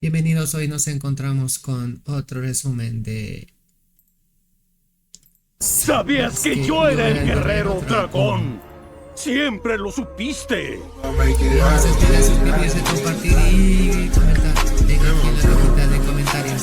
Bienvenidos, hoy nos encontramos con otro resumen de... ¿Sabías que yo era el guerrero dragón? ¡Siempre lo supiste! No se olviden suscribirse, compartir y comentar. Dejen aquí en la cajita de comentarios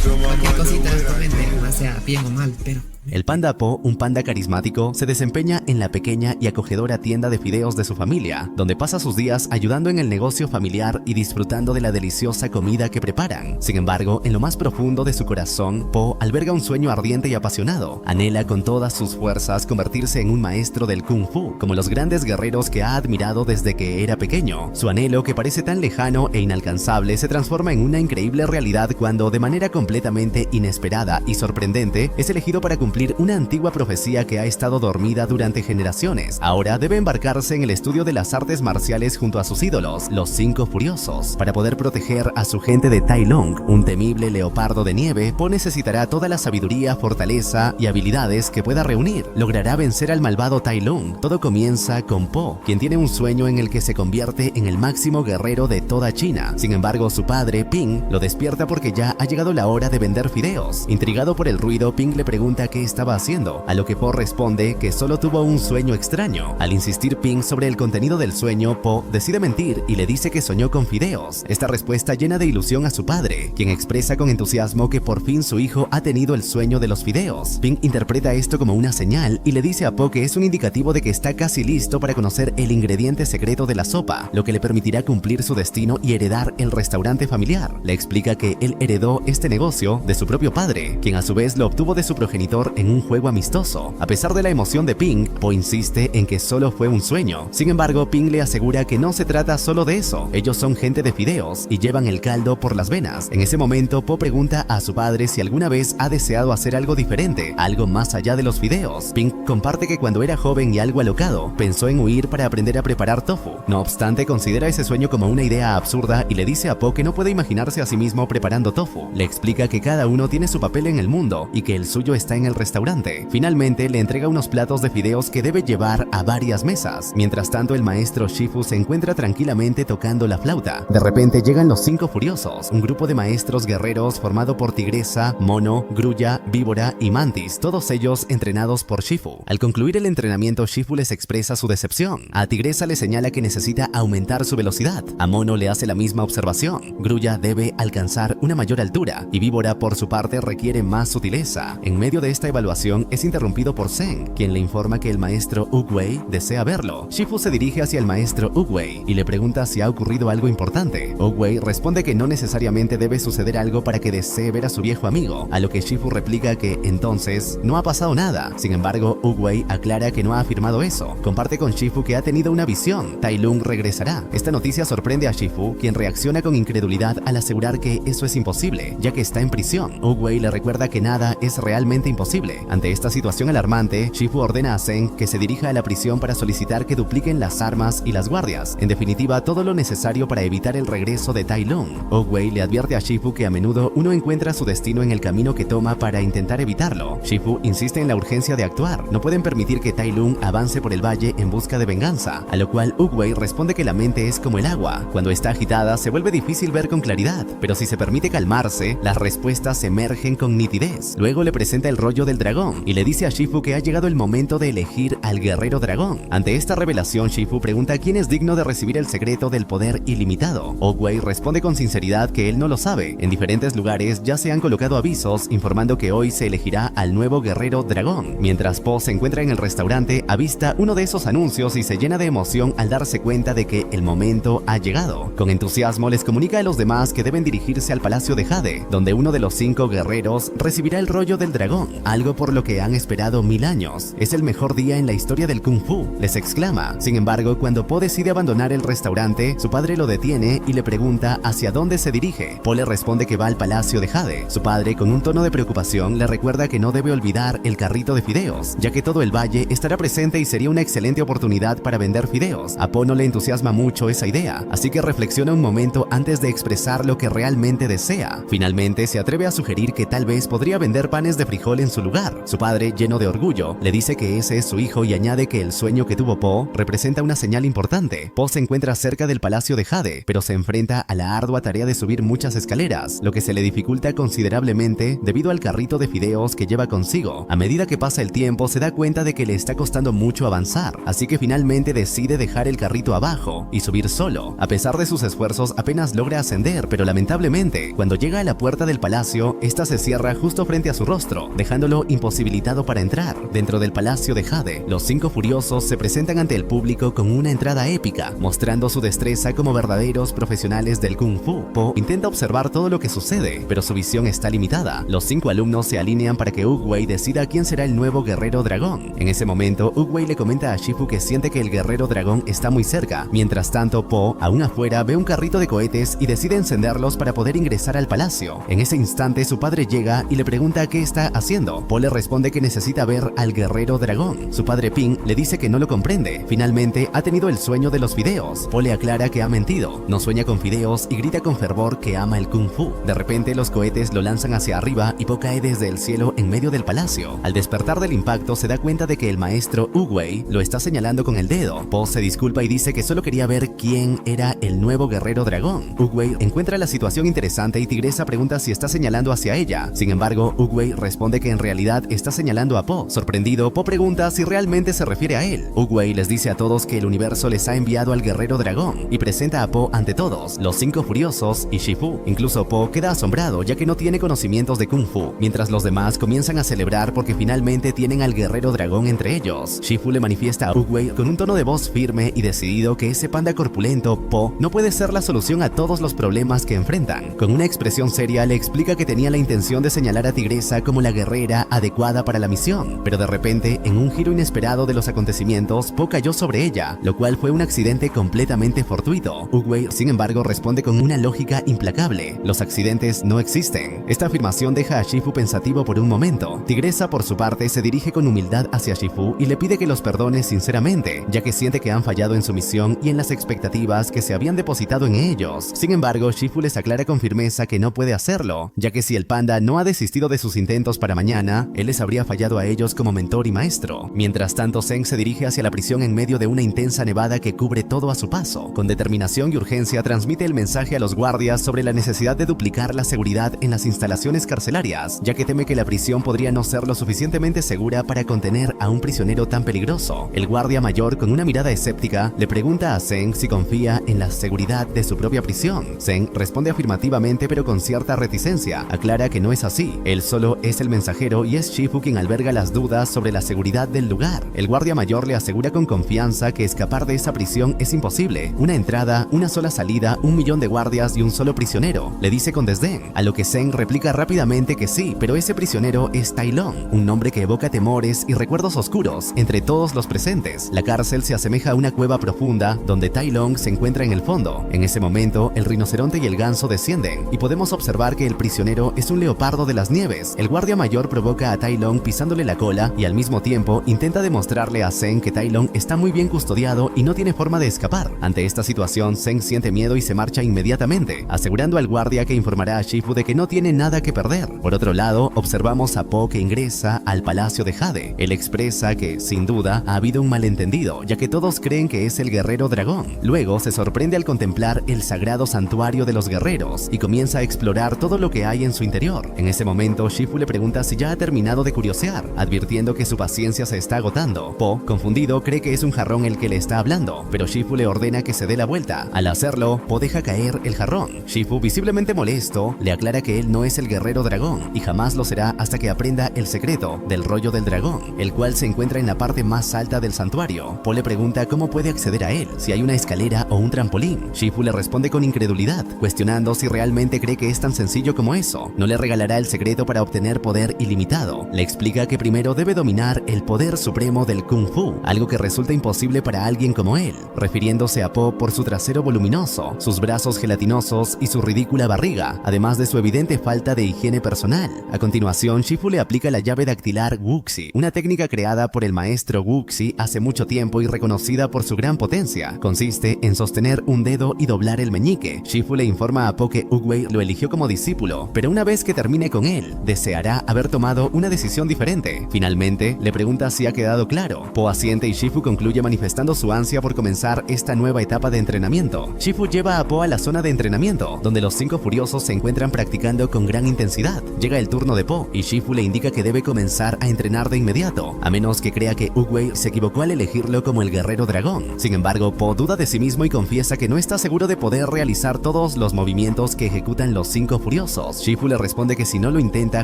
cualquier cosita, comenten, ya sea bien o mal, pero... El panda Po, un panda carismático, se desempeña en la pequeña y acogedora tienda de fideos de su familia, donde pasa sus días ayudando en el negocio familiar y disfrutando de la deliciosa comida que preparan. Sin embargo, en lo más profundo de su corazón, Po alberga un sueño ardiente y apasionado. Anhela con todas sus fuerzas convertirse en un maestro del Kung Fu, como los grandes guerreros que ha admirado desde que era pequeño. Su anhelo, que parece tan lejano e inalcanzable, se transforma en una increíble realidad cuando, de manera completamente inesperada y sorprendente, es elegido para cumplir una antigua profecía que ha estado dormida durante generaciones. Ahora debe embarcarse en el estudio de las artes marciales junto a sus ídolos, los 5 Furiosos. Para poder proteger a su gente de Tai Lung, un temible leopardo de nieve, Po necesitará toda la sabiduría, fortaleza y habilidades que pueda reunir. Logrará vencer al malvado Tai Lung. Todo comienza con Po, quien tiene un sueño en el que se convierte en el máximo guerrero de toda China. Sin embargo, su padre, Ping, lo despierta porque ya ha llegado la hora de vender fideos. Intrigado por el ruido, Ping le pregunta qué estaba haciendo, a lo que Po responde que solo tuvo un sueño extraño. Al insistir Ping sobre el contenido del sueño, Po decide mentir y le dice que soñó con fideos. Esta respuesta llena de ilusión a su padre, quien expresa con entusiasmo que por fin su hijo ha tenido el sueño de los fideos. Ping interpreta esto como una señal y le dice a Po que es un indicativo de que está casi listo para conocer el ingrediente secreto de la sopa, lo que le permitirá cumplir su destino y heredar el restaurante familiar. Le explica que él heredó este negocio de su propio padre, quien a su vez lo obtuvo de su progenitor en un juego amistoso. A pesar de la emoción de Ping, Po insiste en que solo fue un sueño. Sin embargo, Ping le asegura que no se trata solo de eso. Ellos son gente de fideos y llevan el caldo por las venas. En ese momento, Po pregunta a su padre si alguna vez ha deseado hacer algo diferente, algo más allá de los fideos. Ping comparte que cuando era joven y algo alocado, pensó en huir para aprender a preparar tofu. No obstante, considera ese sueño como una idea absurda y le dice a Po que no puede imaginarse a sí mismo preparando tofu. Le explica que cada uno tiene su papel en el mundo y que el suyo está en el restaurante. Finalmente, le entrega unos platos de fideos que debe llevar a varias mesas. Mientras tanto, el maestro Shifu se encuentra tranquilamente tocando la flauta. De repente llegan los 5 Furiosos, un grupo de maestros guerreros formado por Tigresa, Mono, Grulla, Víbora y Mantis, todos ellos entrenados por Shifu. Al concluir el entrenamiento, Shifu les expresa su decepción. A Tigresa le señala que necesita aumentar su velocidad. A Mono le hace la misma observación. Grulla debe alcanzar una mayor altura y Víbora, por su parte, requiere más sutileza. En medio de esta evaluación, es interrumpido por Zeng, quien le informa que el maestro Oogway desea verlo. Shifu se dirige hacia el maestro Oogway y le pregunta si ha ocurrido algo importante. Oogway responde que no necesariamente debe suceder algo para que desee ver a su viejo amigo, a lo que Shifu replica que entonces no ha pasado nada. Sin embargo, Oogway aclara que no ha afirmado eso. Comparte con Shifu que ha tenido una visión. Tai Lung regresará. Esta noticia sorprende a Shifu, quien reacciona con incredulidad al asegurar que eso es imposible, ya que está en prisión. Oogway le recuerda que nada es realmente imposible. Ante esta situación alarmante, Shifu ordena a Zeng que se dirija a la prisión para solicitar que dupliquen las armas y las guardias. En definitiva, todo lo necesario para evitar el regreso de Tai Lung. Oogway le advierte a Shifu que a menudo uno encuentra su destino en el camino que toma para intentar evitarlo. Shifu insiste en la urgencia de actuar. No pueden permitir que Tai Lung avance por el valle en busca de venganza, a lo cual Oogway responde que la mente es como el agua. Cuando está agitada, se vuelve difícil ver con claridad, pero si se permite calmarse, las respuestas emergen con nitidez. Luego le presenta el rollo del dragón y le dice a Shifu que ha llegado el momento de elegir al guerrero dragón. Ante esta revelación, Shifu pregunta quién es digno de recibir el secreto del poder ilimitado. Oogway responde con sinceridad que él no lo sabe. En diferentes lugares ya se han colocado avisos informando que hoy se elegirá al nuevo guerrero dragón. Mientras Po se encuentra en el restaurante, avista uno de esos anuncios y se llena de emoción al darse cuenta de que el momento ha llegado. Con entusiasmo les comunica a los demás que deben dirigirse al Palacio de Jade, donde uno de los 5 guerreros recibirá el rollo del dragón, algo por lo que han esperado 1000 años. Es el mejor día en la historia del Kung Fu, les exclama. Sin embargo, cuando Po decide abandonar el restaurante, su padre lo detiene y le pregunta hacia dónde se dirige. Po le responde que va al Palacio de Jade. Su padre, con un tono de preocupación, le recuerda que no debe olvidar el carrito de fideos, ya que todo el valle estará presente y sería una excelente oportunidad para vender fideos. A Po no le entusiasma mucho esa idea, así que reflexiona un momento antes de expresar lo que realmente desea. Finalmente, se atreve a sugerir que tal vez podría vender panes de frijol en su lugar. Su padre, lleno de orgullo, le dice que ese es su hijo y añade que el sueño que tuvo Po representa una señal importante. Po se encuentra cerca del Palacio de Jade, pero se enfrenta a la ardua tarea de subir muchas escaleras, lo que se le dificulta considerablemente debido al carrito de fideos que lleva consigo. A medida que pasa el tiempo, se da cuenta de que le está costando mucho avanzar, así que finalmente decide dejar el carrito abajo y subir solo. A pesar de sus esfuerzos, apenas logra ascender, pero lamentablemente, cuando llega a la puerta del palacio, esta se cierra justo frente a su rostro, dejándolo imposibilitado para entrar. Dentro del Palacio de Jade, los 5 furiosos se presentan ante el público con una entrada épica, mostrando su destreza como verdaderos profesionales del Kung Fu. Po intenta observar todo lo que sucede, pero su visión está limitada. Los 5 alumnos se alinean para que Oogway decida quién será el nuevo guerrero dragón. En ese momento, Oogway le comenta a Shifu que siente que el guerrero dragón está muy cerca. Mientras tanto, Po, aún afuera, ve un carrito de cohetes y decide encenderlos para poder ingresar al palacio. En ese instante, su padre llega y le pregunta qué está haciendo. Po le responde que necesita ver al guerrero dragón. Su padre Ping le dice que no lo comprende. Finalmente, ha tenido el sueño de los fideos. Po le aclara que ha mentido. No sueña con fideos y grita con fervor que ama el Kung Fu. De repente, los cohetes lo lanzan hacia arriba y Po cae desde el cielo en medio del palacio. Al despertar del impacto, se da cuenta de que el maestro Oogway lo está señalando con el dedo. Po se disculpa y dice que solo quería ver quién era el nuevo guerrero dragón. Oogway encuentra la situación interesante y Tigresa pregunta si está señalando hacia ella. Sin embargo, Oogway responde que en realidad está señalando a Po. Sorprendido, Po pregunta si realmente se refiere a él. Oogway les dice a todos que el universo les ha enviado al guerrero dragón y presenta a Po ante todos, los 5 furiosos y Shifu. Incluso Po queda asombrado ya que no tiene conocimientos de Kung Fu, mientras los demás comienzan a celebrar porque finalmente tienen al guerrero dragón entre ellos. Shifu le manifiesta a Oogway con un tono de voz firme y decidido que ese panda corpulento, Po, no puede ser la solución a todos los problemas que enfrentan. Con una expresión seria le explica que tenía la intención de señalar a Tigresa como la guerrera adecuada para la misión, pero de repente, en un giro inesperado de los acontecimientos, Po cayó sobre ella, lo cual fue un accidente completamente fortuito. Oogway, sin embargo, responde con una lógica implacable: los accidentes no existen. Esta afirmación deja a Shifu pensativo por un momento. Tigresa, por su parte, se dirige con humildad hacia Shifu y le pide que los perdone sinceramente, ya que siente que han fallado en su misión y en las expectativas que se habían depositado en ellos. Sin embargo, Shifu les aclara con firmeza que no puede hacerlo, ya que si el panda no ha desistido de sus intentos para mañana, él les habría fallado a ellos como mentor y maestro. Mientras tanto, Zeng se dirige hacia la prisión en medio de una intensa nevada que cubre todo a su paso. Con determinación y urgencia transmite el mensaje a los guardias sobre la necesidad de duplicar la seguridad en las instalaciones carcelarias, ya que teme que la prisión podría no ser lo suficientemente segura para contener a un prisionero tan peligroso. El guardia mayor, con una mirada escéptica, le pregunta a Zeng si confía en la seguridad de su propia prisión. Zeng responde afirmativamente, pero con cierta reticencia. Aclara que no es así. Él solo es el mensajero y es Shifu quien alberga las dudas sobre la seguridad del lugar. El guardia mayor le asegura con confianza que escapar de esa prisión es imposible. Una entrada, una sola salida, 1 millón de guardias y un solo prisionero, le dice con desdén, a lo que Zeng replica rápidamente que sí, pero ese prisionero es Tai Lung, un nombre que evoca temores y recuerdos oscuros entre todos los presentes. La cárcel se asemeja a una cueva profunda donde Tai Lung se encuentra en el fondo. En ese momento, el rinoceronte y el ganso descienden y podemos observar que el prisionero es un leopardo de las nieves. El guardia mayor provoca a Tai Lung pisándole la cola y al mismo tiempo intenta demostrarle a Zeng que Tai Lung está muy bien custodiado y no tiene forma de escapar. Ante esta situación, Zeng siente miedo y se marcha inmediatamente, asegurando al guardia que informará a Shifu de que no tiene nada que perder. Por otro lado, observamos a Po que ingresa al Palacio de Jade. Él expresa que, sin duda, ha habido un malentendido, ya que todos creen que es el guerrero dragón. Luego se sorprende al contemplar el sagrado santuario de los guerreros y comienza a explorar todo lo que hay en su interior. En ese momento, Shifu le pregunta si ya ha terminado de curiosear, advirtiendo que su paciencia se está agotando. Po, confundido, cree que es un jarrón el que le está hablando, pero Shifu le ordena que se dé la vuelta. Al hacerlo, Po deja caer el jarrón. Shifu, visiblemente molesto, le aclara que él no es el guerrero dragón y jamás lo será hasta que aprenda el secreto del rollo del dragón, el cual se encuentra en la parte más alta del santuario. Po le pregunta cómo puede acceder a él, si hay una escalera o un trampolín. Shifu le responde con incredulidad, cuestionando si realmente cree que es tan sencillo como eso. No le regalará el secreto para obtener poder ilimitado. Le explica que primero debe dominar el poder supremo del Kung Fu, algo que resulta imposible para alguien como él, refiriéndose a Po por su trasero voluminoso, sus brazos gelatinosos y su ridícula barriga, además de su evidente falta de higiene personal. A continuación, Shifu le aplica la llave dactilar Wuxi, una técnica creada por el maestro Wuxi hace mucho tiempo y reconocida por su gran potencia. Consiste en sostener un dedo y doblar el meñique. Shifu le informa a Po que Oogway lo eligió como discípulo, pero una vez que termine con él, deseará haber tomado tomado una decisión diferente. Finalmente, le pregunta si ha quedado claro. Po asiente y Shifu concluye manifestando su ansia por comenzar esta nueva etapa de entrenamiento. Shifu lleva a Po a la zona de entrenamiento, donde los 5 furiosos se encuentran practicando con gran intensidad. Llega el turno de Po y Shifu le indica que debe comenzar a entrenar de inmediato, a menos que crea que Oogway se equivocó al elegirlo como el guerrero dragón. Sin embargo, Po duda de sí mismo y confiesa que no está seguro de poder realizar todos los movimientos que ejecutan los 5 furiosos. Shifu le responde que si no lo intenta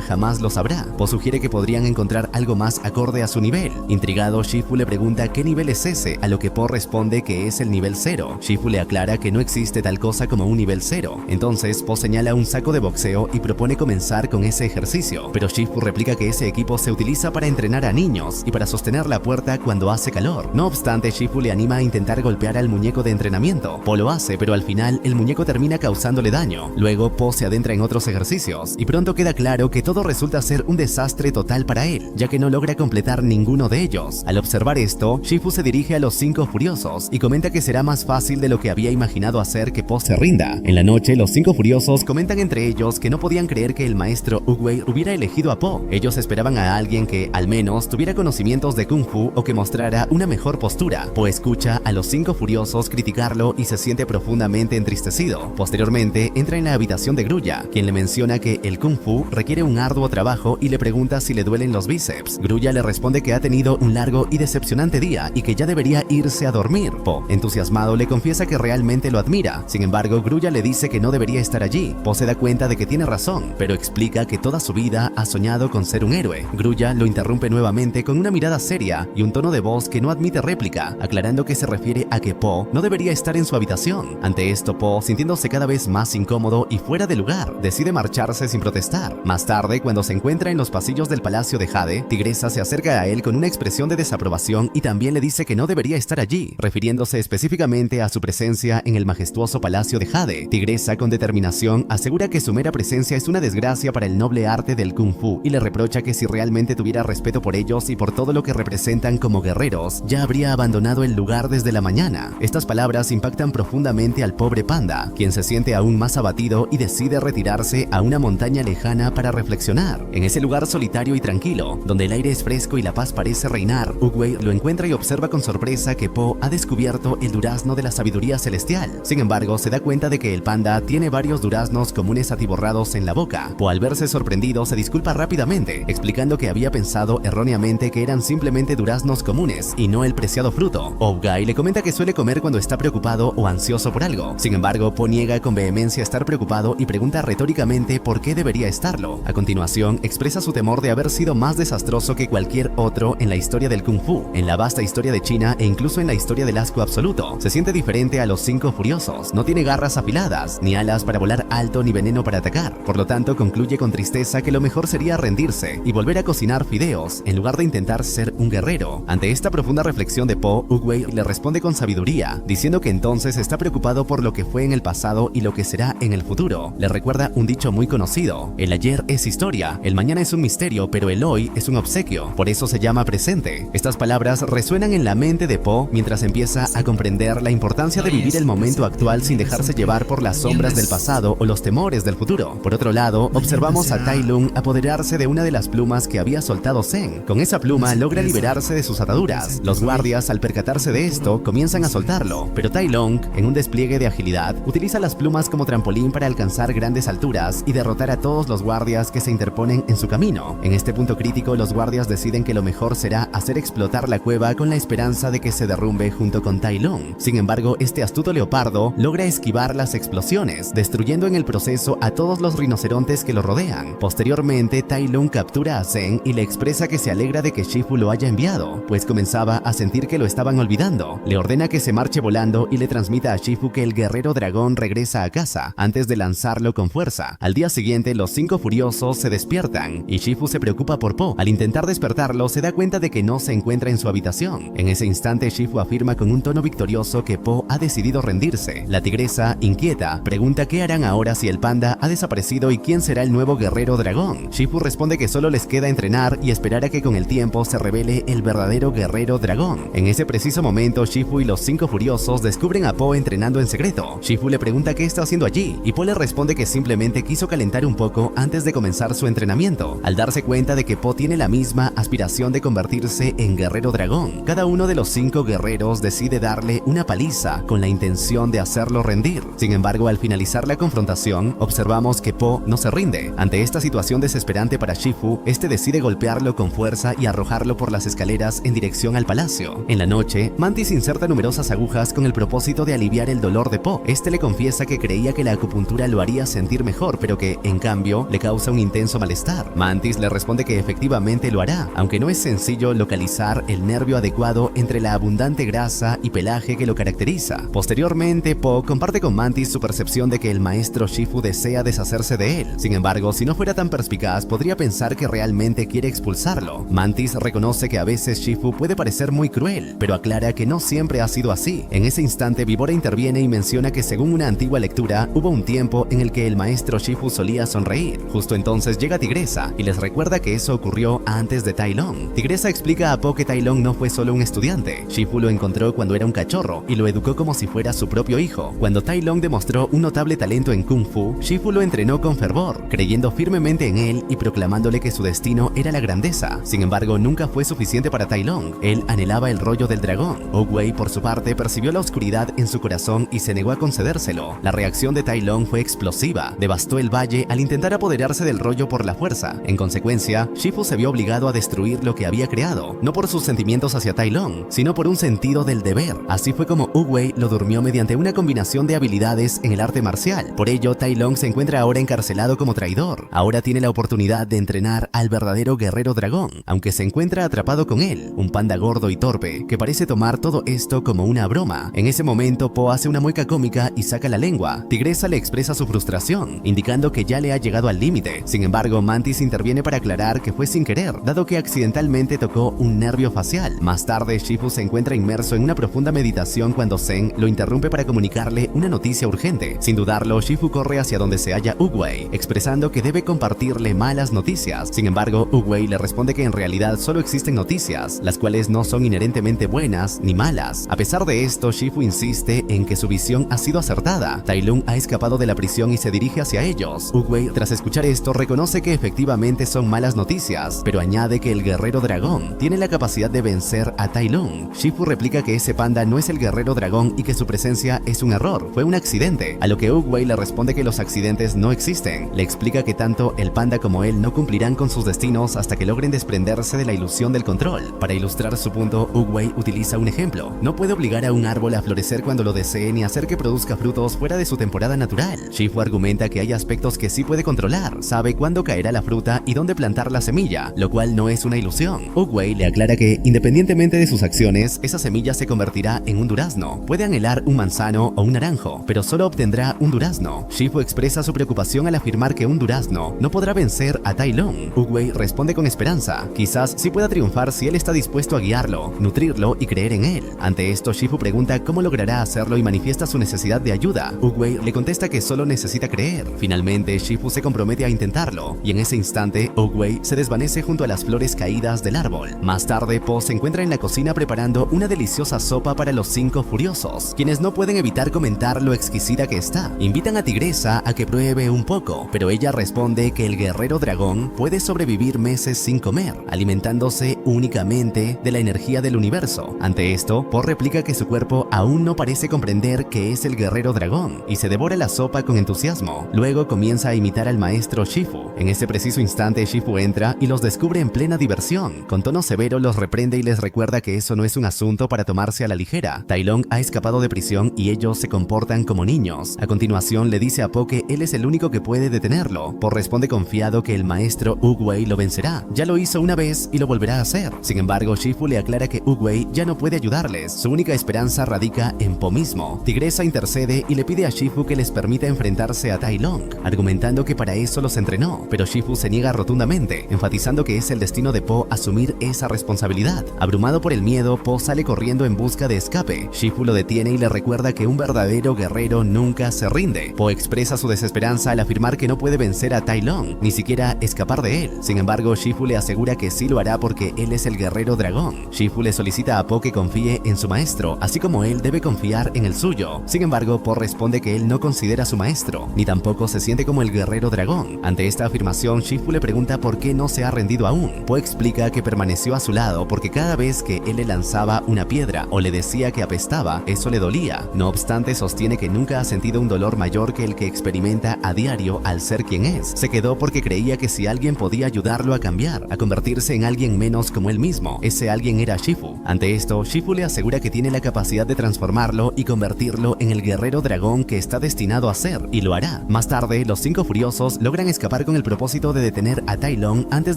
jamás lo sabrá. Po sugiere que podrían encontrar algo más acorde a su nivel. Intrigado, Shifu le pregunta qué nivel es ese, a lo que Po responde que es el nivel 0. Shifu le aclara que no existe tal cosa como un nivel 0. Entonces, Po señala un saco de boxeo y propone comenzar con ese ejercicio, pero Shifu replica que ese equipo se utiliza para entrenar a niños y para sostener la puerta cuando hace calor. No obstante, Shifu le anima a intentar golpear al muñeco de entrenamiento. Po lo hace, pero al final el muñeco termina causándole daño. Luego, Po se adentra en otros ejercicios y pronto queda claro que todo resulta ser un desastre total para él, ya que no logra completar ninguno de ellos. Al observar esto, Shifu se dirige a los 5 furiosos y comenta que será más fácil de lo que había imaginado hacer que Po se rinda. En la noche, los 5 furiosos comentan entre ellos que no podían creer que el maestro Oogway hubiera elegido a Po. Ellos esperaban a alguien que, al menos, tuviera conocimientos de Kung Fu o que mostrara una mejor postura. Po escucha a los 5 furiosos criticarlo y se siente profundamente entristecido. Posteriormente, entra en la habitación de Grulla, quien le menciona que el Kung Fu requiere un arduo trabajo y le pregunta si le duelen los bíceps. Grulla le responde que ha tenido un largo y decepcionante día y que ya debería irse a dormir. Po, entusiasmado, le confiesa que realmente lo admira. Sin embargo, Grulla le dice que no debería estar allí. Po se da cuenta de que tiene razón, pero explica que toda su vida ha soñado con ser un héroe. Grulla lo interrumpe nuevamente con una mirada seria y un tono de voz que no admite réplica, aclarando que se refiere a que Po no debería estar en su habitación. Ante esto, Po, sintiéndose cada vez más incómodo y fuera de lugar, decide marcharse sin protestar. Más tarde, cuando se encuentra en los pasillos del palacio de Jade, Tigresa se acerca a él con una expresión de desaprobación y también le dice que no debería estar allí, refiriéndose específicamente a su presencia en el majestuoso palacio de Jade. Tigresa, con determinación, asegura que su mera presencia es una desgracia para el noble arte del Kung Fu y le reprocha que si realmente tuviera respeto por ellos y por todo lo que representan como guerreros, ya habría abandonado el lugar desde la mañana. Estas palabras impactan profundamente al pobre panda, quien se siente aún más abatido y decide retirarse a una montaña lejana para reflexionar. En ese lugar solitario y tranquilo, donde el aire es fresco y la paz parece reinar, Oogway lo encuentra y observa con sorpresa que Po ha descubierto el durazno de la sabiduría celestial. Sin embargo, se da cuenta de que el panda tiene varios duraznos comunes atiborrados en la boca. Po, al verse sorprendido, se disculpa rápidamente, explicando que había pensado erróneamente que eran simplemente duraznos comunes y no el preciado fruto. Oogway le comenta que suele comer cuando está preocupado o ansioso por algo. Sin embargo, Po niega con vehemencia estar preocupado y pregunta retóricamente por qué debería estarlo. A continuación, expresa su temor de haber sido más desastroso que cualquier otro en la historia del Kung Fu, en la vasta historia de China e incluso en la historia del asco absoluto. Se siente diferente a los 5 furiosos. No tiene garras afiladas, ni alas para volar alto ni veneno para atacar. Por lo tanto, concluye con tristeza que lo mejor sería rendirse y volver a cocinar fideos en lugar de intentar ser un guerrero. Ante esta profunda reflexión de Po, Oogway le responde con sabiduría, diciendo que entonces está preocupado por lo que fue en el pasado y lo que será en el futuro. Le recuerda un dicho muy conocido: el ayer es historia, el mañana es un misterio, pero el hoy es un obsequio. Por eso se llama presente. Estas palabras resuenan en la mente de Po mientras empieza a comprender la importancia de vivir el momento actual sin dejarse llevar por las sombras del pasado o los temores del futuro. Por otro lado, observamos a Tai Lung apoderarse de una de las plumas que había soltado Zen. Con esa pluma logra liberarse de sus ataduras. Los guardias, al percatarse de esto, comienzan a soltarlo, pero Tai Lung, en un despliegue de agilidad, utiliza las plumas como trampolín para alcanzar grandes alturas y derrotar a todos los guardias que se interponen en su camino. En este punto crítico, los guardias deciden que lo mejor será hacer explotar la cueva con la esperanza de que se derrumbe junto con Tai Lung. Sin embargo, este astuto leopardo logra esquivar las explosiones, destruyendo en el proceso a todos los rinocerontes que lo rodean. Posteriormente, Tai Lung captura a Zen y le expresa que se alegra de que Shifu lo haya enviado, pues comenzaba a sentir que lo estaban olvidando. Le ordena que se marche volando y le transmita a Shifu que el guerrero dragón regresa a casa, antes de lanzarlo con fuerza. Al día siguiente, los 5 furiosos se despiertan y Shifu se preocupa por Po. Al intentar despertarlo, se da cuenta de que no se encuentra en su habitación. En ese instante, Shifu afirma con un tono victorioso que Po ha decidido rendirse. La tigresa, inquieta, pregunta qué harán ahora si el panda ha desaparecido y quién será el nuevo guerrero dragón. Shifu responde que solo les queda entrenar y esperar a que con el tiempo se revele el verdadero guerrero dragón. En ese preciso momento, Shifu y los 5 furiosos descubren a Po entrenando en secreto. Shifu le pregunta qué está haciendo allí y Po le responde que simplemente quiso calentar un poco antes de comenzar su entrenamiento. Al darse cuenta de que Po tiene la misma aspiración de convertirse en guerrero dragón, cada uno de los 5 guerreros decide darle una paliza con la intención de hacerlo rendir. Sin embargo, al finalizar la confrontación, observamos que Po no se rinde. Ante esta situación desesperante para Shifu, este decide golpearlo con fuerza y arrojarlo por las escaleras en dirección al palacio. En la noche, Mantis inserta numerosas agujas con el propósito de aliviar el dolor de Po. Este le confiesa que creía que la acupuntura lo haría sentir mejor, pero que, en cambio, le causa un intenso malestar. Mantis le responde que efectivamente lo hará, aunque no es sencillo localizar el nervio adecuado entre la abundante grasa y pelaje que lo caracteriza. Posteriormente, Po comparte con Mantis su percepción de que el maestro Shifu desea deshacerse de él. Sin embargo, si no fuera tan perspicaz, podría pensar que realmente quiere expulsarlo. Mantis reconoce que a veces Shifu puede parecer muy cruel, pero aclara que no siempre ha sido así. En ese instante, Vivora interviene y menciona que según una antigua lectura, hubo un tiempo en el que el maestro Shifu solía sonreír. Justo entonces llega Tigresa y les recuerda que eso ocurrió antes de Tai Lung. Tigresa explica a Po que Tai Lung no fue solo un estudiante. Shifu lo encontró cuando era un cachorro y lo educó como si fuera su propio hijo. Cuando Tai Lung demostró un notable talento en Kung Fu, Shifu lo entrenó con fervor, creyendo firmemente en él y proclamándole que su destino era la grandeza. Sin embargo, nunca fue suficiente para Tai Lung. Él anhelaba el rollo del dragón. Oogway, por su parte, percibió la oscuridad en su corazón y se negó a concedérselo. La reacción de Tai Lung fue explosiva. Devastó el valle al intentar apoderarse del rollo por la fuerza. En consecuencia, Shifu se vio obligado a destruir lo que había creado, no por sus sentimientos hacia Tai Lung, sino por un sentido del deber. Así fue como Oogway lo durmió mediante una combinación de habilidades en el arte marcial. Por ello, Tai Lung se encuentra ahora encarcelado como traidor. Ahora tiene la oportunidad de entrenar al verdadero guerrero dragón, aunque se encuentra atrapado con él, un panda gordo y torpe que parece tomar todo esto como una broma. En ese momento, Po hace una mueca cómica y saca la lengua. Tigresa le expresa su frustración, indicando que ya le ha llegado al límite. Sin embargo, Mantis interviene para aclarar que fue sin querer, dado que accidentalmente tocó un nervio facial. Más tarde, Shifu se encuentra inmerso en una profunda meditación cuando Zen lo interrumpe para comunicarle una noticia urgente. Sin dudarlo, Shifu corre hacia donde se halla Oogway, expresando que debe compartirle malas noticias. Sin embargo, Oogway le responde que en realidad solo existen noticias, las cuales no son inherentemente buenas ni malas. A pesar de esto, Shifu insiste en que su visión ha sido acertada. Tai Lung ha escapado de la prisión y se dirige hacia ellos. Oogway, tras escuchar esto, reconoce que efectivamente son malas noticias, pero añade que el guerrero dragón tiene la capacidad de vencer a Tai Lung. Shifu replica que ese panda no es el guerrero dragón y que su presencia es un error, fue un accidente, a lo que Oogway le responde que los accidentes no existen. Le explica que tanto el panda como él no cumplirán con sus destinos hasta que logren desprenderse de la ilusión del control. Para ilustrar su punto, Oogway utiliza un ejemplo. No puede obligar a un árbol a florecer cuando lo desee ni hacer que produzca frutos fuera de su temporada natural. Shifu argumenta que hay aspectos que sí puede controlar, sabe cuándo caerá la fruta y dónde plantar la semilla, lo cual no es una ilusión. Oogway le aclara que, independientemente de sus acciones, esa semilla se convertirá en un durazno. Puede anhelar un manzano o un naranjo, pero solo obtendrá un durazno. Shifu expresa su preocupación al afirmar que un durazno no podrá vencer a Tai Lung. Oogway responde con esperanza. Quizás sí pueda triunfar si él está dispuesto a guiarlo, nutrirlo y creer en él. Ante esto, Shifu pregunta cómo logrará hacerlo y manifiesta su necesidad de ayuda. Oogway le contesta que solo necesita creer. Finalmente, Shifu se compromete a intentarlo, y en ese instante, Oogway se desvanece junto a las flores caídas del árbol. Más tarde, Po se encuentra en la cocina preparando una deliciosa sopa para los 5 furiosos, quienes no pueden evitar comentar lo exquisita que está. Invitan a Tigresa a que pruebe un poco, pero ella responde que el guerrero dragón puede sobrevivir meses sin comer, alimentándose únicamente de la energía del universo. Ante esto, Po replica que su cuerpo aún no parece comprender que es el guerrero dragón y se devora la sopa con entusiasmo. Luego comienza a imitar al maestro Shifu. En ese preciso instante, Shifu entra y los descubre en plena diversión. Con tono severo los reprende y les recuerda que eso no es un asunto para tomarse a la ligera. Tai Lung ha escapado de prisión y ellos se comportan como niños. A continuación le dice a Po que él es el único que puede detenerlo. Po responde confiado que el maestro Oogway lo vencerá. Ya lo hizo una vez y lo volverá a hacer. Sin embargo, Shifu le aclara que Oogway ya no puede ayudarles. Su única esperanza radica en Po mismo. Tigresa intercede y le pide a Shifu que les permita enfrentarse a Tai Lung, argumentando que para eso los entrenó, pero Shifu se niega rotundamente, enfatizando que es el destino de Po asumir esa responsabilidad. Abrumado por el miedo, Po sale corriendo en busca de escape. Shifu lo detiene y le recuerda que un verdadero guerrero nunca se rinde. Po expresa su desesperanza al afirmar que no puede vencer a Tai Lung, ni siquiera escapar de él. Sin embargo, Shifu le asegura que sí lo hará porque él es el guerrero dragón. Shifu le solicita a Po que confíe en su maestro, así como él debe confiar en el suyo. Sin embargo, Po responde que él no considera a su maestro, ni tampoco se siente como el guerrero dragón. Ante esta afirmación, Shifu Shifu le pregunta por qué no se ha rendido aún. Po explica que permaneció a su lado porque cada vez que él le lanzaba una piedra o le decía que apestaba, eso le dolía. No obstante, sostiene que nunca ha sentido un dolor mayor que el que experimenta a diario al ser quien es. Se quedó porque creía que si alguien podía ayudarlo a cambiar, a convertirse en alguien menos como él mismo, ese alguien era Shifu. Ante esto, Shifu le asegura que tiene la capacidad de transformarlo y convertirlo en el guerrero dragón que está destinado a ser, y lo hará. Más tarde, los 5 furiosos logran escapar con el propósito de detener a Tai Lung antes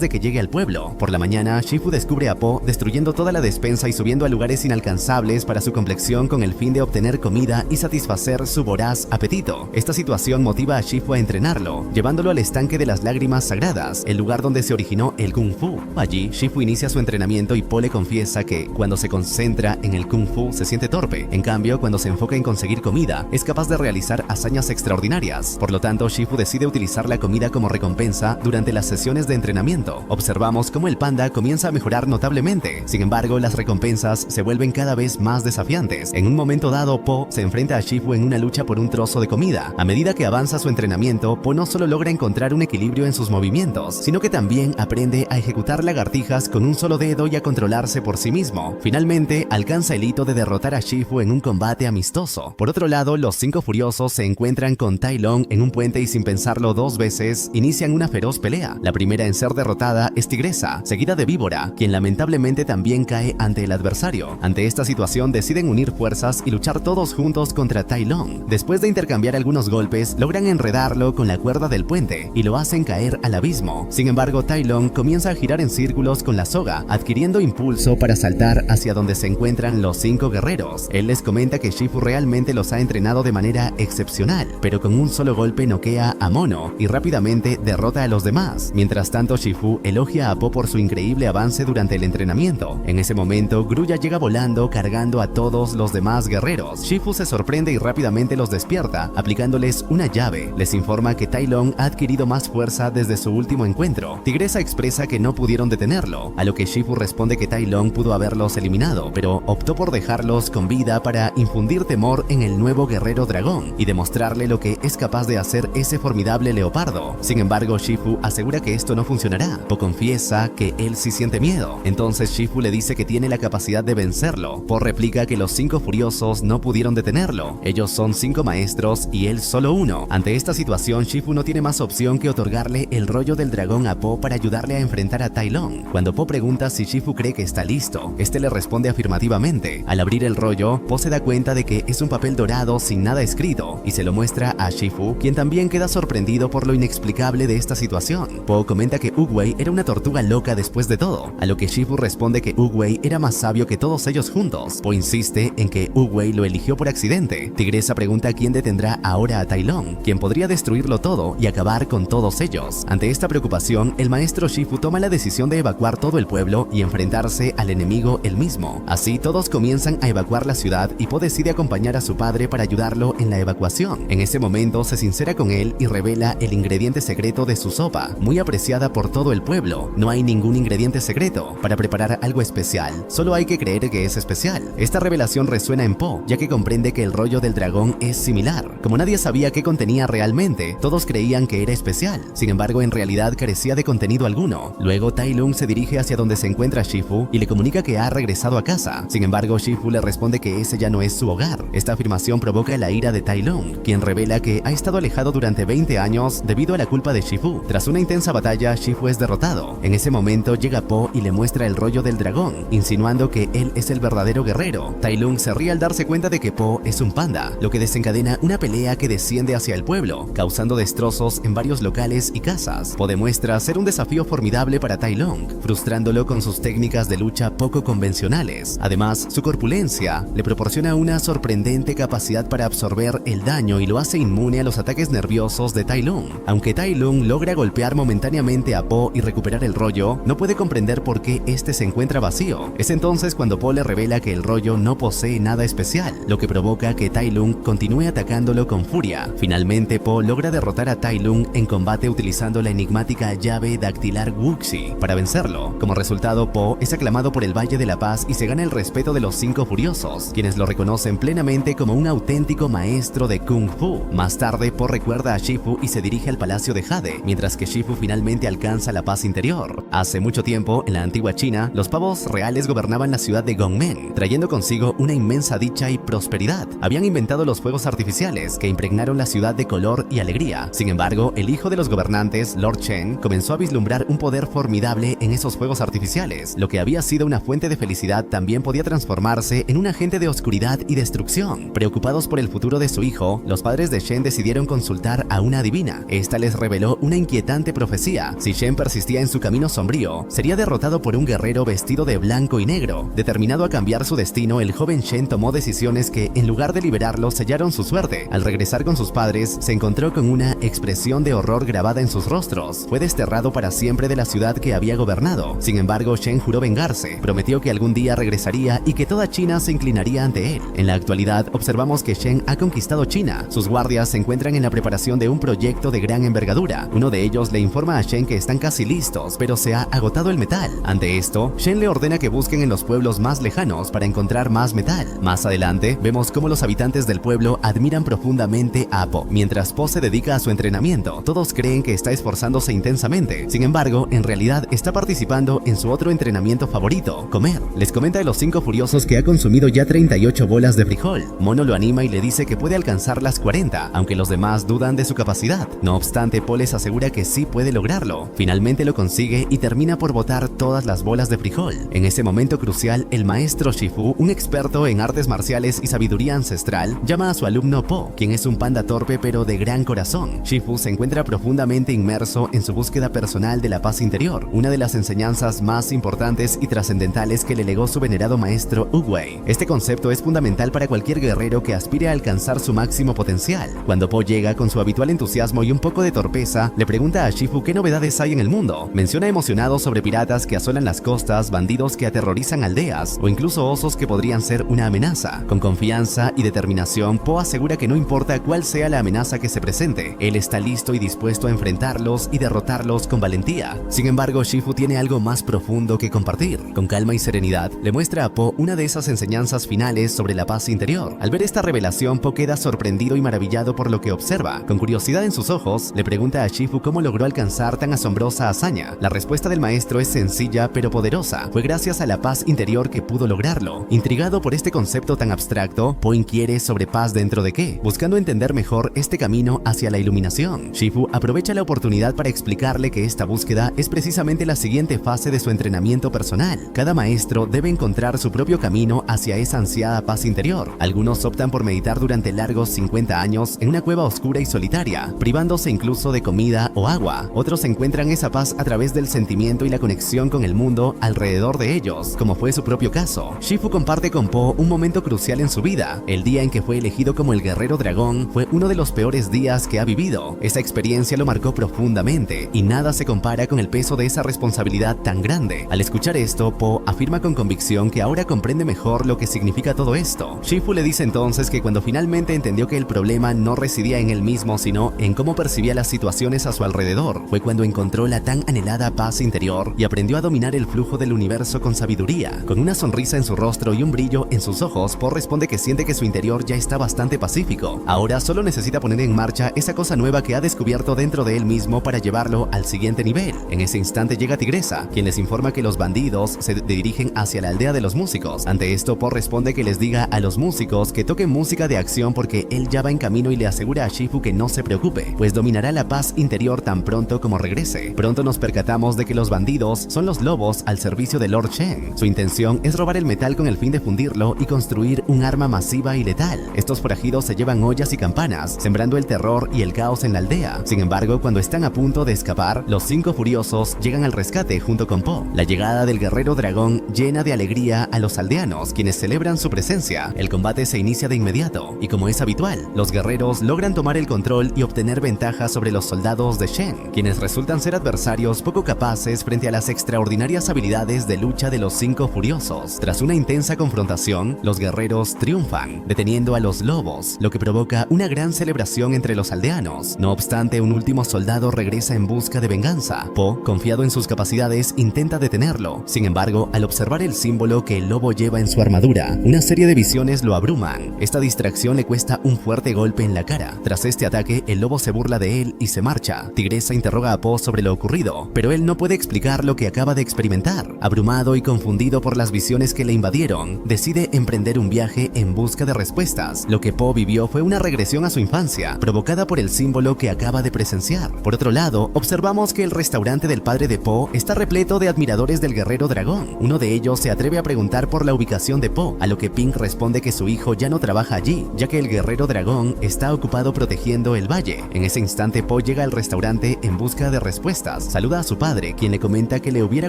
de que llegue al pueblo. Por la mañana, Shifu descubre a Po destruyendo toda la despensa y subiendo a lugares inalcanzables para su complexión con el fin de obtener comida y satisfacer su voraz apetito. Esta situación motiva a Shifu a entrenarlo, llevándolo al estanque de las lágrimas sagradas, el lugar donde se originó el Kung Fu. Allí, Shifu inicia su entrenamiento y Po le confiesa que cuando se concentra en el Kung Fu se siente torpe. En cambio, cuando se enfoca en conseguir comida, es capaz de realizar hazañas extraordinarias. Por lo tanto, Shifu decide utilizar la comida como recompensa durante las sesiones de entrenamiento. Observamos cómo el panda comienza a mejorar notablemente. Sin embargo, las recompensas se vuelven cada vez más desafiantes. En un momento dado, Po se enfrenta a Shifu en una lucha por un trozo de comida. A medida que avanza su entrenamiento, Po no solo logra encontrar un equilibrio en sus movimientos, sino que también aprende a ejecutar lagartijas con un solo dedo y a controlarse por sí mismo. Finalmente, alcanza el hito de derrotar a Shifu en un combate amistoso. Por otro lado, los 5 furiosos se encuentran con Tai Lung en un puente y sin pensarlo 2 veces, inician una feroz pelea. La primera en ser derrotada es Tigresa, seguida de Víbora, quien lamentablemente también cae ante el adversario. Ante esta situación deciden unir fuerzas y luchar todos juntos contra Tai Lung. Después de intercambiar algunos golpes, logran enredarlo con la cuerda del puente y lo hacen caer al abismo. Sin embargo, Tai Lung comienza a girar en círculos con la soga, adquiriendo impulso para saltar hacia donde se encuentran los 5 guerreros. Él les comenta que Shifu realmente los ha entrenado de manera excepcional, pero con un solo golpe noquea a Mono y rápidamente derrota a los demás. Mientras tanto, Shifu elogia a Po por su increíble avance durante el entrenamiento. En ese momento, Grulla llega volando cargando a todos los demás guerreros. Shifu se sorprende y rápidamente los despierta, aplicándoles una llave. Les informa que Tai Lung ha adquirido más fuerza desde su último encuentro. Tigresa expresa que no pudieron detenerlo, a lo que Shifu responde que Tai Lung pudo haberlos eliminado, pero optó por dejarlos con vida para infundir temor en el nuevo guerrero dragón y demostrarle lo que es capaz de hacer ese formidable leopardo. Sin embargo, Shifu asegura que esto no funcionará. Po confiesa que él sí siente miedo. Entonces Shifu le dice que tiene la capacidad de vencerlo. Po replica que los 5 furiosos no pudieron detenerlo. Ellos son 5 maestros y él solo uno. Ante esta situación, Shifu no tiene más opción que otorgarle el rollo del dragón a Po para ayudarle a enfrentar a Tai Lung. Cuando Po pregunta si Shifu cree que está listo, este le responde afirmativamente. Al abrir el rollo, Po se da cuenta de que es un papel dorado sin nada escrito y se lo muestra a Shifu, quien también queda sorprendido por lo inexplicable de esta situación. Po comenta que Oogway era una tortuga loca después de todo, a lo que Shifu responde que Oogway era más sabio que todos ellos juntos. Po insiste en que Oogway lo eligió por accidente. Tigresa pregunta quién detendrá ahora a Tai Lung, quien podría destruirlo todo y acabar con todos ellos. Ante esta preocupación, el maestro Shifu toma la decisión de evacuar todo el pueblo y enfrentarse al enemigo él mismo. Así, todos comienzan a evacuar la ciudad y Po decide acompañar a su padre para ayudarlo en la evacuación. En ese momento se sincera con él y revela el ingrediente secreto de su sopa, muy apreciada por todo el pueblo. No hay ningún ingrediente secreto para preparar algo especial, solo hay que creer que es especial. Esta revelación resuena en Po, ya que comprende que el rollo del dragón es similar. Como nadie sabía qué contenía realmente, todos creían que era especial. Sin embargo, en realidad carecía de contenido alguno. Luego, Tai Lung se dirige hacia donde se encuentra Shifu y le comunica que ha regresado a casa. Sin embargo, Shifu le responde que ese ya no es su hogar. Esta afirmación provoca la ira de Tai Lung, quien revela que ha estado alejado durante 20 años debido a la culpa de Shifu. Tras una intensa batalla, Shifu es derrotado. En ese momento llega Po y le muestra el rollo del dragón, insinuando que él es el verdadero guerrero. Tai Lung se ríe al darse cuenta de que Po es un panda, lo que desencadena una pelea que desciende hacia el pueblo, causando destrozos en varios locales y casas. Po demuestra ser un desafío formidable para Tai Lung, frustrándolo con sus técnicas de lucha poco convencionales. Además, su corpulencia le proporciona una sorprendente capacidad para absorber el daño y lo hace inmune a los ataques nerviosos de Tai Lung. Aunque Tai Lung logra golpear momentáneamente a Po y recuperar el rollo, no puede comprender por qué este se encuentra vacío. Es entonces cuando Po le revela que el rollo no posee nada especial, lo que provoca que Tai Lung continúe atacándolo con furia. Finalmente, Po logra derrotar a Tai Lung en combate utilizando la enigmática llave dactilar Wuxi para vencerlo. Como resultado, Po es aclamado por el Valle de la Paz y se gana el respeto de los 5 furiosos, quienes lo reconocen plenamente como un auténtico maestro de Kung Fu. Más tarde, Po recuerda a Shifu y se dirige al palacio de Jade, mientras que Shifu finalmente alcanza la paz interior. Hace mucho tiempo, en la antigua China, los pavos reales gobernaban la ciudad de Gongmen, trayendo consigo una inmensa dicha y prosperidad. Habían inventado los fuegos artificiales que impregnaron la ciudad de color y alegría. Sin embargo, el hijo de los gobernantes, Lord Chen, comenzó a vislumbrar un poder formidable en esos fuegos artificiales. Lo que había sido una fuente de felicidad también podía transformarse en un agente de oscuridad y destrucción. Preocupados por el futuro de su hijo, los padres de Shen decidieron consultar a una adivina. Esta les reveló una inquietante profecía. Si Shen persistía en su camino sombrío, sería derrotado por un guerrero vestido de blanco y negro. Determinado a cambiar su destino, el joven Shen tomó decisiones que, en lugar de liberarlo, sellaron su suerte. Al regresar con sus padres, se encontró con una expresión de horror grabada en sus rostros. Fue desterrado para siempre de la ciudad que había gobernado. Sin embargo, Shen juró vengarse. Prometió que algún día regresaría y que toda China se inclinaría ante él. En la actualidad, observamos que Shen ha conquistado China. Sus guardias se encuentran en la preparación de un proyecto de gran envergadura. Uno de ellos le informa a Shen que están casi listos, pero se ha agotado el metal. Ante esto, Shen le ordena que busquen en los pueblos más lejanos para encontrar más metal. Más adelante, vemos cómo los habitantes del pueblo admiran profundamente a Po. Mientras Po se dedica a su entrenamiento, todos creen que está esforzándose intensamente. Sin embargo, en realidad está participando en su otro entrenamiento favorito, comer. Les comenta de los 5 furiosos que ha consumido ya 38 bolas de frijol. Mono lo anima y le dice que puede alcanzar las 40, aunque los demás dudan de su capacidad. No obstante, Po les asegura que sí puede lograrlo. Finalmente lo consigue y termina por botar todas las bolas de frijol. En ese momento crucial, el maestro Shifu, un experto en artes marciales y sabiduría ancestral, llama a su alumno Po, quien es un panda torpe pero de gran corazón. Shifu se encuentra profundamente inmerso en su búsqueda personal de la paz interior, una de las enseñanzas más importantes y trascendentales que le legó su venerado maestro Wu-Wei. Este concepto es fundamental para cualquier guerrero que aspire a alcanzar su máximo potencial. Cuando Po llega con su habitual entusiasmo y un poco de torpeza, le pregunta a Shifu qué novedades hay en el mundo. Menciona emocionado sobre piratas que asolan las costas, bandidos que aterrorizan aldeas o incluso osos que podrían ser una amenaza. Con confianza y determinación, Po asegura que no importa cuál sea la amenaza que se presente, él está listo y dispuesto a enfrentarlos y derrotarlos con valentía. Sin embargo, Shifu tiene algo más profundo que compartir. Con calma y serenidad, le muestra a Po una de esas enseñanzas finales sobre la paz interior. Al ver esta revelación, Po queda sorprendido y maravillado por lo que observa. Con curiosidad en sus ojos, le pregunta a Shifu cómo logró alcanzar tan asombrosa hazaña. La respuesta del maestro es sencilla pero poderosa. Fue gracias a la paz interior que pudo lograrlo. Intrigado por este concepto tan abstracto, Po inquiere sobre paz dentro de qué, buscando entender mejor este camino hacia la iluminación. Shifu aprovecha la oportunidad para explicarle que esta búsqueda es precisamente la siguiente fase de su entrenamiento personal. Cada maestro debe encontrar su propio camino hacia esa ansiada paz interior. Algunos optan por meditar durante largos 50 años en una cueva oscura y solitaria, privándose incluso de comida o agua. Otros encuentran esa paz a través del sentimiento y la conexión con el mundo alrededor de ellos, como fue su propio caso. Shifu comparte con Po un momento crucial en su vida. El día en que fue elegido como el guerrero dragón fue uno de los peores días que ha vivido. Esa experiencia lo marcó profundamente y nada se compara con el peso de esa responsabilidad tan grande. Al escuchar esto, Po afirma con convicción que ahora comprende mejor lo que significa todo esto. Shifu le dice entonces que cuando finalmente entendió que el problema no residía en él mismo, sino en cómo percibía las situaciones a su alrededor, fue cuando encontró la tan anhelada paz interior y aprendió a dominar el flujo del universo con sabiduría. Con una sonrisa en su rostro y un brillo en sus ojos, Po responde que siente que su interior ya está bastante pacífico. Ahora solo necesita poner en marcha esa cosa nueva que ha descubierto dentro de él mismo para llevarlo al siguiente nivel. En ese instante llega Tigresa, quien les informa que los bandidos se dirigen hacia la aldea de los músicos. Ante esto, Po responde que les diga a los músicos que toquen música de acción porque él ya va en camino y le asegura a Shifu que no se preocupe, pues dominará la paz interior tan pronto como regrese. Pronto nos percatamos de que los bandidos son los lobos al servicio de Lord Chen. Su intención es robar el metal con el fin de fundirlo y construir un arma masiva y letal. Estos forajidos se llevan ollas y campanas, sembrando el terror y el caos en la aldea. Sin embargo, cuando están a punto de escapar, los 5 furiosos llegan al rescate junto con Po. La llegada del guerrero dragón llena de alegría a los aldeanos, quienes celebran su presencia. El combate se inicia de inmediato, y como es habitual, los guerreros logran tomar el control y obtener ventaja sobre los soldados de Shen, quienes resultan ser adversarios poco capaces frente a las extraordinarias habilidades de lucha de los 5 furiosos. Tras una intensa confrontación, los guerreros triunfan, deteniendo a los lobos, lo que provoca una gran celebración entre los aldeanos. No obstante, un último soldado regresa en busca de venganza. Po, confiado en sus capacidades, intenta detenerlo. Sin embargo, al observar el símbolo que el lobo lleva en su armadura, una serie de visiones lo abruman. Esta distracción le cuesta un fuerte golpe en la cara. Tras este ataque, el lobo se burla de él y se marcha. Tigresa sorpresa interroga a Po sobre lo ocurrido, pero él no puede explicar lo que acaba de experimentar. Abrumado y confundido por las visiones que le invadieron, decide emprender un viaje en busca de respuestas. Lo que Po vivió fue una regresión a su infancia, provocada por el símbolo que acaba de presenciar. Por otro lado, observamos que el restaurante del padre de Po está repleto de admiradores del guerrero dragón. Uno de ellos se atreve a preguntar por la ubicación de Po, a lo que Ping responde que su hijo ya no trabaja allí, ya que el guerrero dragón está ocupado protegiendo el valle. En ese instante, Po llega al restaurante en busca de respuestas. Saluda a su padre, quien le comenta que le hubiera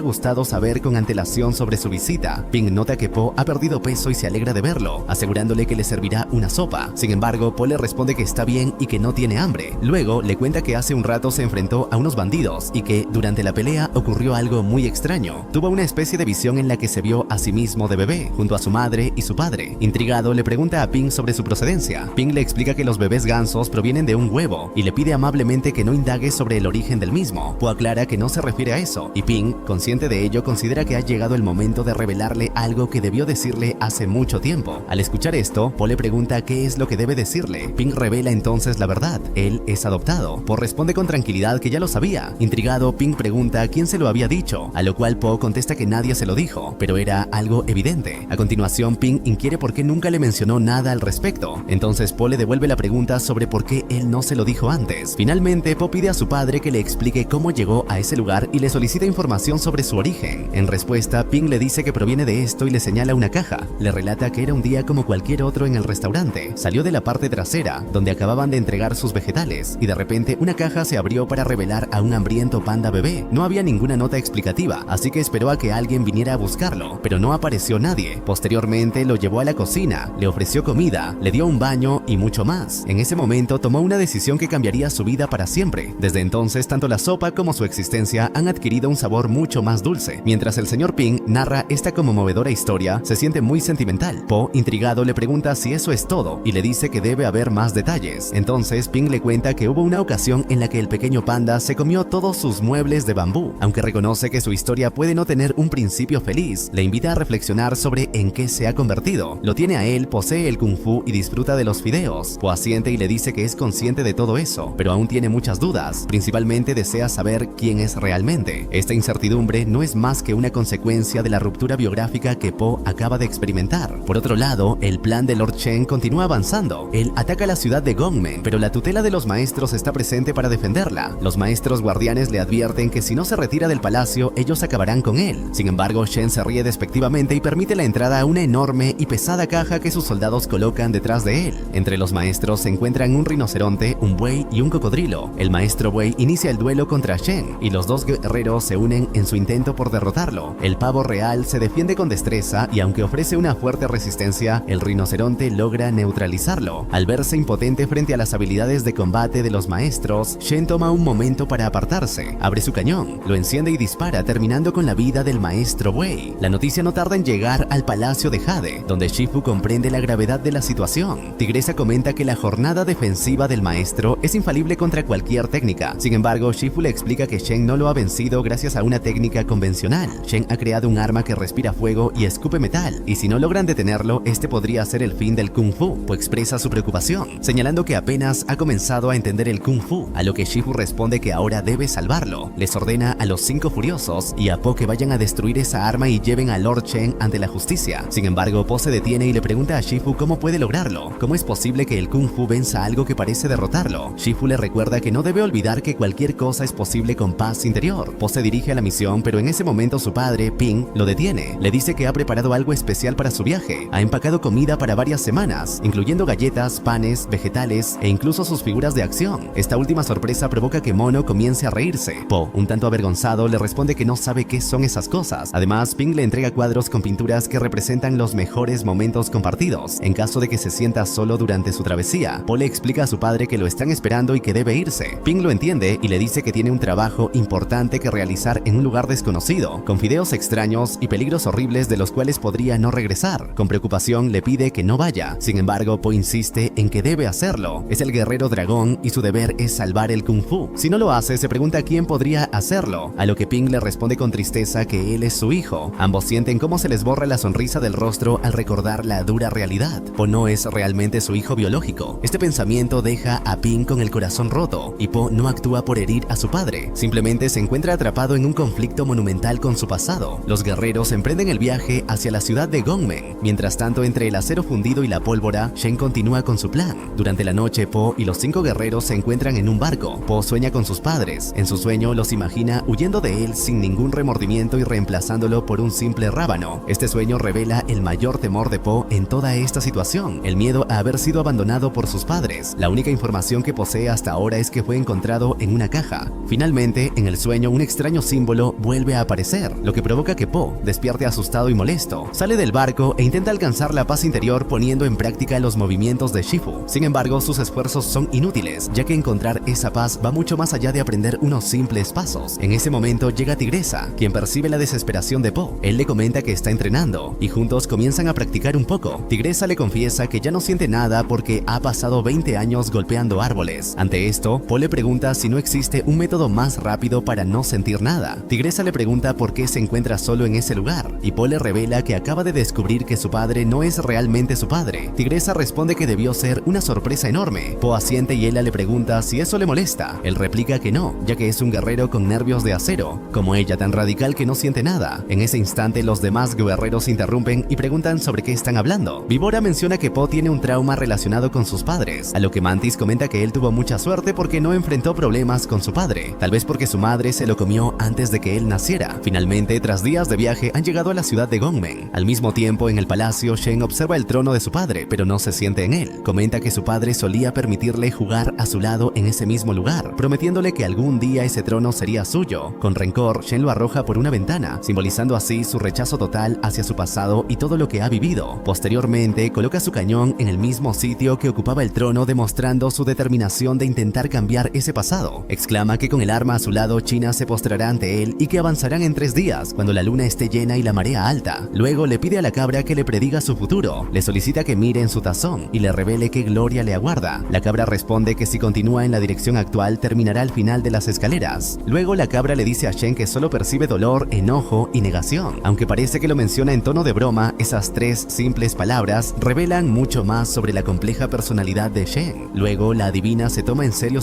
gustado saber con antelación sobre su visita. Ping nota que Po ha perdido peso y se alegra de verlo, asegurándole que le servirá una sopa. Sin embargo, Po le responde que está bien y que no tiene hambre. Luego le cuenta que hace un rato se enfrentó a unos bandidos y que durante la pelea ocurrió algo muy extraño. Tuvo una especie de visión en la que se vio a sí mismo de bebé, junto a su madre y su padre. Intrigado, le pregunta a Ping sobre su procedencia. Ping le explica que los bebés gansos provienen de un huevo y le pide amablemente que no indague sobre el origen del mismo. Po aclara que no se refiere a eso, y Ping, consciente de ello, considera que ha llegado el momento de revelarle algo que debió decirle hace mucho tiempo. Al escuchar esto, Po le pregunta qué es lo que debe decirle. Ping revela entonces la verdad: él es adoptado. Po responde con tranquilidad que ya lo sabía. Intrigado, Ping pregunta quién se lo había dicho, a lo cual Po contesta que nadie se lo dijo, pero era algo evidente. A continuación, Ping inquiere por qué nunca le mencionó nada al respecto. Entonces Po le devuelve la pregunta sobre por qué él no se lo dijo antes. Finalmente, Po pide a su padre que le explique cómo llegó a ese lugar y le solicita información sobre su origen. En respuesta, Ping le dice que proviene de esto y le señala una caja. Le relata que era un día como cualquier otro en el restaurante. Salió de la parte trasera, donde acababan de entregar sus vegetales, y de repente una caja se abrió para revelar a un hambriento panda bebé. No había ninguna nota explicativa, así que esperó a que alguien viniera a buscarlo, pero no apareció nadie. Posteriormente lo llevó a la cocina, le ofreció comida, le dio un baño y mucho más. En ese momento tomó una decisión que cambiaría su vida para siempre. Desde entonces, tanto la sopa como su existencia han adquirido un sabor mucho más dulce. Mientras el señor Ping narra esta conmovedora historia, se siente muy sentimental. Po, intrigado, le pregunta si eso es todo y le dice que debe haber más detalles. Entonces Ping le cuenta que hubo una ocasión en la que el pequeño panda se comió todos sus muebles de bambú. Aunque reconoce que su historia puede no tener un principio feliz, le invita a reflexionar sobre en qué se ha convertido. Lo tiene a él, posee el kung fu y disfruta de los fideos. Po asiente y le dice que es consciente de todo eso, pero aún tiene muchas dudas. Principalmente desea saber quién es realmente. Esta incertidumbre no es más que una consecuencia de la ruptura biográfica que Po acaba de experimentar. Por otro lado, el plan de Lord Shen continúa avanzando. Él ataca la ciudad de Gongmen, pero la tutela de los maestros está presente para defenderla. Los maestros guardianes le advierten que si no se retira del palacio, ellos acabarán con él. Sin embargo, Shen se ríe despectivamente y permite la entrada a una enorme y pesada caja que sus soldados colocan detrás de él. Entre los maestros se encuentran un rinoceronte, un buey y un cocodrilo. El maestro buey inicia el duelo contra Shen y los dos guerreros se unen en su intento por derrotarlo. El pavo real se defiende con destreza y aunque ofrece una fuerte resistencia, el rinoceronte logra neutralizarlo. Al verse impotente frente a las habilidades de combate de los maestros, Shen toma un momento para apartarse, abre su cañón, lo enciende y dispara, terminando con la vida del maestro buey. La noticia no tarda en llegar al palacio de Jade, donde Shifu comprende la gravedad de la situación. Tigresa comenta que la jornada defensiva del maestro es infalible contra cualquier técnica. Sin embargo, Shifu le explica que Shen no lo ha vencido gracias a una técnica convencional. Shen ha creado un arma que respira fuego y escupe metal, y si no logran detenerlo, este podría ser el fin del Kung Fu. Po expresa su preocupación, señalando que apenas ha comenzado a entender el Kung Fu, a lo que Shifu responde que ahora debe salvarlo. Les ordena a los 5 furiosos y a Po que vayan a destruir esa arma y lleven a Lord Shen ante la justicia. Sin embargo, Po se detiene y le pregunta a Shifu cómo puede lograrlo. ¿Cómo es posible que el Kung Fu venza algo que parece derrotarlo? Shifu le recuerda que no debe olvidar que cualquier cosa es posible con paz interior. Po se dirige a la misión, pero en ese momento su padre, Ping, lo detiene. Le dice que ha preparado algo especial para su viaje. Ha empacado comida para varias semanas, incluyendo galletas, panes, vegetales e incluso sus figuras de acción. Esta última sorpresa provoca que Mono comience a reírse. Po, un tanto avergonzado, le responde que no sabe qué son esas cosas. Además, Ping le entrega cuadros con pinturas que representan los mejores momentos compartidos, en caso de que se sienta solo durante su travesía. Po le explica a su padre que lo están esperando y que debe irse. Ping lo entiende y le dice que tiene un trabajo importante que realizar en un lugar desconocido, con fideos extraños y peligros horribles de los cuales podría no regresar. Con preocupación le pide que no vaya. Sin embargo, Po insiste en que debe hacerlo. Es el guerrero dragón y su deber es salvar el Kung Fu. Si no lo hace, se pregunta quién podría hacerlo, a lo que Ping le responde con tristeza que él es su hijo. Ambos sienten cómo se les borra la sonrisa del rostro al recordar la dura realidad. Po no es realmente su hijo biológico. Este pensamiento deja a Ping con el corazón roto y Po no actúa actúa por herir a su padre, simplemente se encuentra atrapado en un conflicto monumental con su pasado. Los guerreros emprenden el viaje hacia la ciudad de Gongmen. Mientras tanto, entre el acero fundido y la pólvora, Shen continúa con su plan. Durante la noche, Po y los 5 guerreros se encuentran en un barco. Po sueña con sus padres. En su sueño los imagina huyendo de él sin ningún remordimiento y reemplazándolo por un simple rábano. Este sueño revela el mayor temor de Po en toda esta situación, el miedo a haber sido abandonado por sus padres. La única información que posee hasta ahora es que fue encontrado en una caja. Finalmente, en el sueño, un extraño símbolo vuelve a aparecer, lo que provoca que Po despierte asustado y molesto. Sale del barco e intenta alcanzar la paz interior poniendo en práctica los movimientos de Shifu. Sin embargo, sus esfuerzos son inútiles, ya que encontrar esa paz va mucho más allá de aprender unos simples pasos. En ese momento llega Tigresa, quien percibe la desesperación de Po. Él le comenta que está entrenando y juntos comienzan a practicar un poco. Tigresa le confiesa que ya no siente nada porque ha pasado 20 años golpeando árboles. Ante esto, Po le pregunta si no existe un método más rápido para no sentir nada. Tigresa le pregunta por qué se encuentra solo en ese lugar y Po le revela que acaba de descubrir que su padre no es realmente su padre. Tigresa responde que debió ser una sorpresa enorme. Po asiente y ella le pregunta si eso le molesta. Él replica que no, ya que es un guerrero con nervios de acero, como ella, tan radical que no siente nada. En ese instante, los demás guerreros interrumpen y preguntan sobre qué están hablando. Vibora menciona que Po tiene un trauma relacionado con sus padres, a lo que Mantis comenta que él tuvo mucha suerte porque no enfrentó problemas con su padre, tal vez porque su madre se lo comió antes de que él naciera. Finalmente, tras días de viaje, han llegado a la ciudad de Gongmen. Al mismo tiempo, en el palacio, Shen observa el trono de su padre, pero no se siente en él. Comenta que su padre solía permitirle jugar a su lado en ese mismo lugar, prometiéndole que algún día ese trono sería suyo. Con rencor, Shen lo arroja por una ventana, simbolizando así su rechazo total hacia su pasado y todo lo que ha vivido. Posteriormente, coloca su cañón en el mismo sitio que ocupaba el trono, demostrando su determinación de intentar cambiar ese pasado. Exclama que con el arma a su lado, China se postrará ante él y que avanzarán en 3 días, cuando la luna esté llena y la marea alta. Luego le pide a la cabra que le prediga su futuro. Le solicita que mire en su tazón y le revele qué gloria le aguarda. La cabra responde que si continúa en la dirección actual, terminará al final de las escaleras. Luego la cabra le dice a Shen que solo percibe dolor, enojo y negación. Aunque parece que lo menciona en tono de broma, esas 3 simples palabras revelan mucho más sobre la compleja personalidad de Shen. Luego la adivina se toma en serio.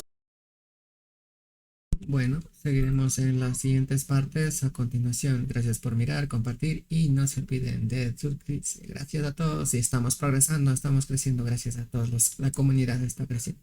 Bueno, seguiremos en las siguientes partes a continuación. Gracias por mirar, compartir y no se olviden de suscribirse. Gracias a todos y estamos progresando, estamos creciendo. Gracias a todos, la comunidad está creciendo.